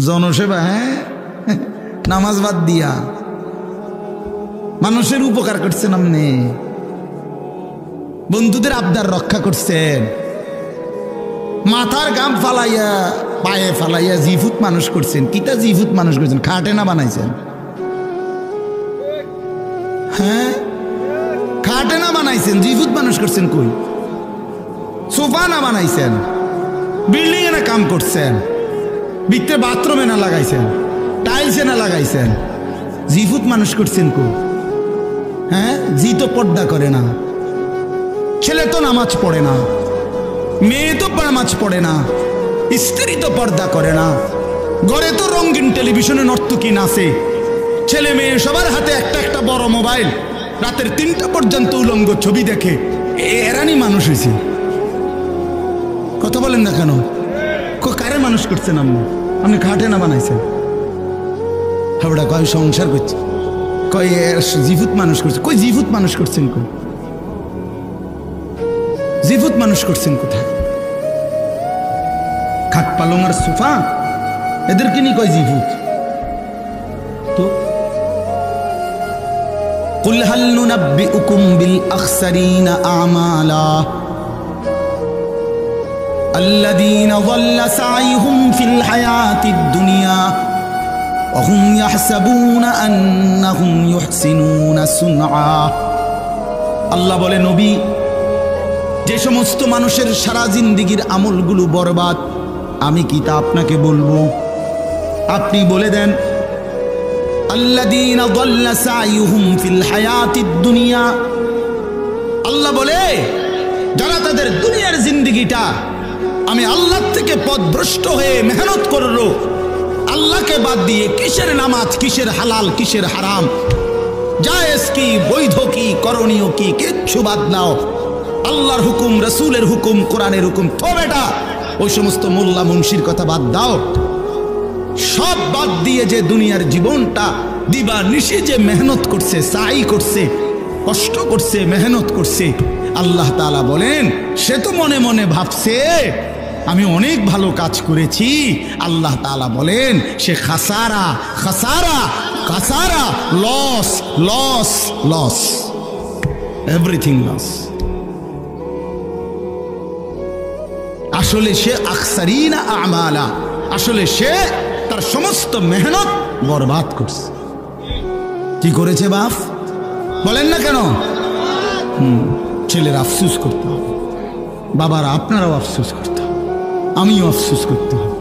জনসেবা, হ্যাঁ, নামাজ বাদ দিয়া মানুষের উপকার করছেন, আপনি বন্ধুদের আবদার রক্ষা করছেন, মাথার গাম ফালাইয়া পায়ে ফালাইয়া জিফুত মানুষ করছেন। কিতা জিফুত মানুষ করছেন? খাটে না বানাইছেন? হ্যাঁ, খাটে না বানাইছেন, জিফুত মানুষ করছেন। কই সোফা না বানাইছেন, বিল্ডিং এ না কাম করছেন, ভিতরে বাথরুমে না লাগাইছেন, টাইলসে না লাগাইছেন, জিফুত মানুষ করছেন। কই? হ্যাঁ, জি তো পর্দা করে না, ছেলে তো নামাজ পড়ে না, মেয়ে তো নামাজ পড়ে না, স্ত্রী তো পর্দা করে না, ঘরে তো রঙিন টেলিভিশনে নর্তকী নাচে, ছেলে মেয়ে সবার হাতে একটা একটা বড় মোবাইল, রাতের 3টা পর্যন্ত উলঙ্গ ছবি দেখে। এরানি মানুষ হয়েছে। কথা বলেন না কেন? কারে মানুষ করছেন আপনি? আপনি খাটে না বানাইছেন। হাবড়া কয় সংসার করছে, কয় জিফুত মানুষ করছে। কই জিফুত মানুষ করছেন? কই জিফুত মানুষ করছেন? কোথায়? খাট পালং আর সোফা, এদেরকে নিয়ে কয় জিফুত। তো কুল হাল নুনাব্বিউকুম বিল আখসারিনা আমালা الذين ضل سعيهم في الحياة الدنيا وهم يحسبون أنهم يحسنون صنعا। আল্লাহ বলে, নবী, যে সমস্ত মানুষের সারা জিন্দেগির আমলগুলো বরবাদ, আমি কি তা আপনাকে বলবো? আপনি বলে দেন, আল্লাযীনা দাল্লা সাইয়ুহুম ফিল হায়াতিদ দুনিয়া। আল্লাহ বলে, যারা তাদের দুনিয়ার জিন্দেগিটা আমি আল্লাহ থেকে পথভ্রষ্ট হয়ে মেহনত করলো, আল্লাহকে বাদ দিয়ে কিসের নামাজ, কিসের হালাল, কিসের হারাম, জায়েজ কি, বৈধ কি, করণীয় কি, কিচ্ছু বাদ নাও, আল্লাহর হুকুম, রসুলের হুকুম, কোরআনের হুকুম, তো বেটা ওই সমস্ত মোল্লা মুন্সির কথা বাদ দাও। সব বাদ দিয়ে যে দুনিয়ার জীবনটা দিবা নিশি যে মেহনত করছে, সাই করছে, কষ্ট করছে, মেহনত করছে, আল্লাহ তাআলা বলেন, সে তো মনে মনে ভাবছে আমি অনেক ভালো কাজ করেছি। আল্লাহ তাআলা বলেন, সে খাসারা খাসারা খাসারা, loss loss loss, everything loss. আসলে সে আখসারিনা আমালা, আসলে সে তার সমস্ত মেহনত বরবাদ করছে। কি করেছে বাপ? বলেন না কেন? ছেলের আফসোস করতে হবে, বাবারা আপনারাও আফসোস করতে হবে, আমিও আফসোস করতে হবে।